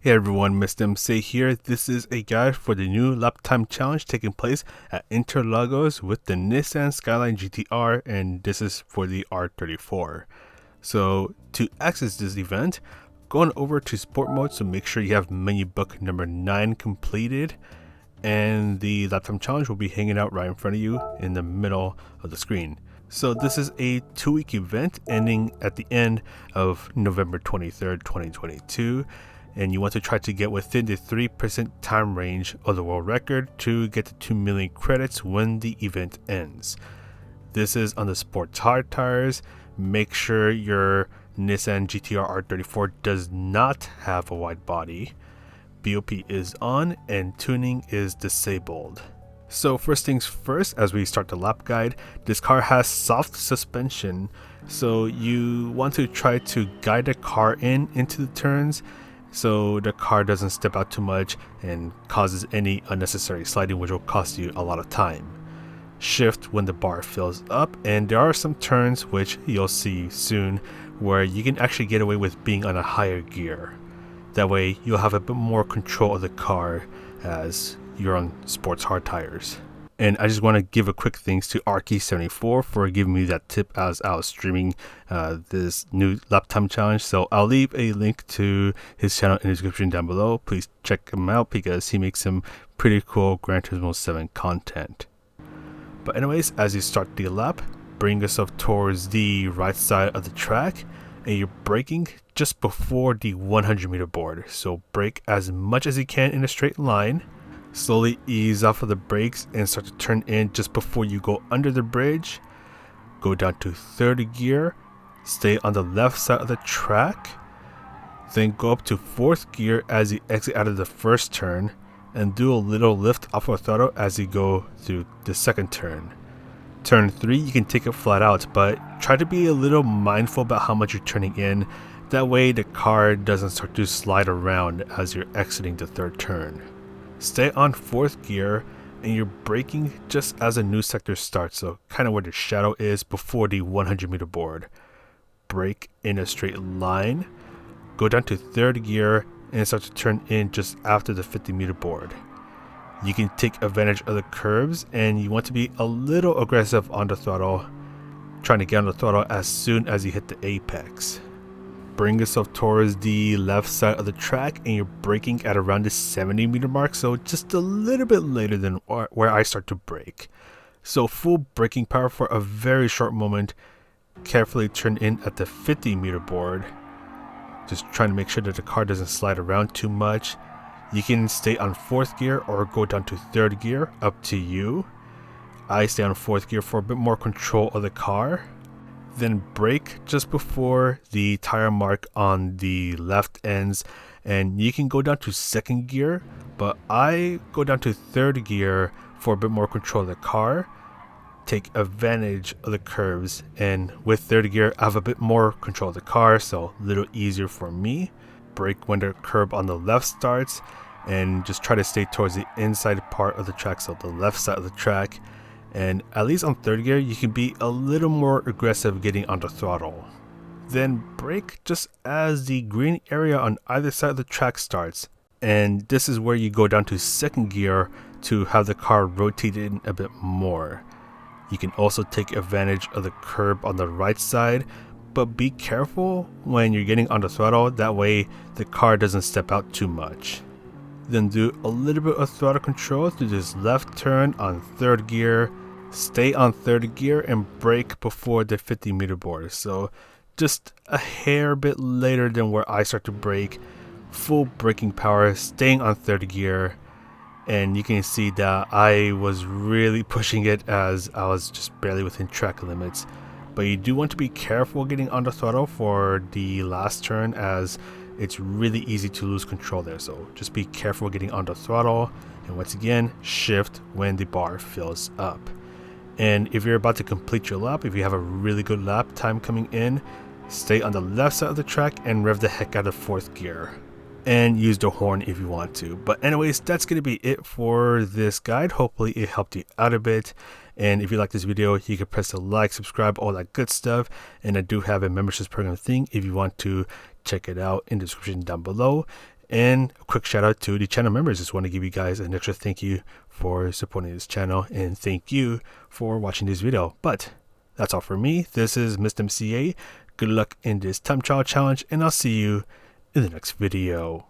Hey everyone, Mr. MC here. This is a guide for the new lap time challenge taking place at Interlagos with the Nissan Skyline GTR, and this is for the R34. So to access this event, go on over to sport mode, so make sure you have menu book number 9 completed, and the lap time challenge will be hanging out right in front of you in the middle of the screen. So this is a 2-week event ending at the end of November 23rd, 2022. And you want to try to get within the 3% time range of the world record to get the 2 million credits when the event ends. This is on the sports hard tires. Make sure your Nissan GTR R34 does not have a wide body. BOP is on and tuning is disabled. So first things first, as we start the lap guide, this car has soft suspension. So you want to try to guide the car into the turns, so the car doesn't step out too much and causes any unnecessary sliding, which will cost you a lot of time. Shift when the bar fills up, and there are some turns, which you'll see soon, where you can actually get away with being on a higher gear. That way you'll have a bit more control of the car as you're on sports hard tires. And I just want to give a quick thanks to Arky74 for giving me that tip as I was streaming this new lap time challenge. So I'll leave a link to his channel in the description down below. Please check him out because he makes some pretty cool Gran Turismo 7 content. But anyways, as you start the lap, bring yourself towards the right side of the track, and you're braking just before the 100-meter board. So brake as much as you can in a straight line. Slowly ease off of the brakes and start to turn in just before you go under the bridge. Go down to third gear, stay on the left side of the track, then go up to fourth gear as you exit out of the first turn, and do a little lift off of throttle as you go through the second turn. Turn 3, you can take it flat out, but try to be a little mindful about how much you're turning in. That way the car doesn't start to slide around as you're exiting the third turn. Stay on fourth gear, and you're braking just as a new sector starts, so kind of where the shadow is before the 100-meter board. Brake in a straight line, go down to third gear, and start to turn in just after the 50-meter board. You can take advantage of the curves, and you want to be a little aggressive on the throttle, trying to get on the throttle as soon as you hit the apex. Bring yourself towards the left side of the track, and you're braking at around the 70-meter mark, so just a little bit later than where I start to brake. So full braking power for a very short moment. Carefully turn in at the 50-meter board, just trying to make sure that the car doesn't slide around too much. You can stay on fourth gear or go down to third gear, up to you. I stay on fourth gear for a bit more control of the car. Then brake just before the tire mark on the left ends, and you can go down to second gear, but I go down to third gear for a bit more control of the car. Take advantage of the curves, and with third gear I have a bit more control of the car, so a little easier for me. Brake when the curb on the left starts, and just try to stay towards the inside part of the track, so the left side of the track. And at least on third gear you can be a little more aggressive getting on the throttle. Then brake just as the green area on either side of the track starts, and this is where you go down to second gear to have the car rotate in a bit more. You can also take advantage of the curb on the right side, but be careful when you're getting on the throttle, that way the car doesn't step out too much. Then do a little bit of throttle control through this left turn on third gear. Stay on third gear and brake before the 50-meter board. So just a hair bit later than where I start to brake. Full braking power, staying on third gear. And you can see that I was really pushing it as I was just barely within track limits. But you do want to be careful getting on the throttle for the last turn, as it's really easy to lose control there. So just be careful getting on the throttle, and once again shift when the bar fills up. And if you're about to complete your lap, if you have a really good lap time coming in, stay on the left side of the track and rev the heck out of fourth gear, and use the horn if you want to. But anyways, that's going to be it for this guide. Hopefully it helped you out a bit, and if you like this video, you can press the like, subscribe, all that good stuff. And I do have a memberships program thing if you want to check it out in the description down below. And a quick shout out to the channel members. Just want to give you guys an extra thank you for supporting this channel, and thank you for watching this video. But that's all for me. This is Mr. MCA. Good luck in this time trial challenge, and I'll see you in the next video.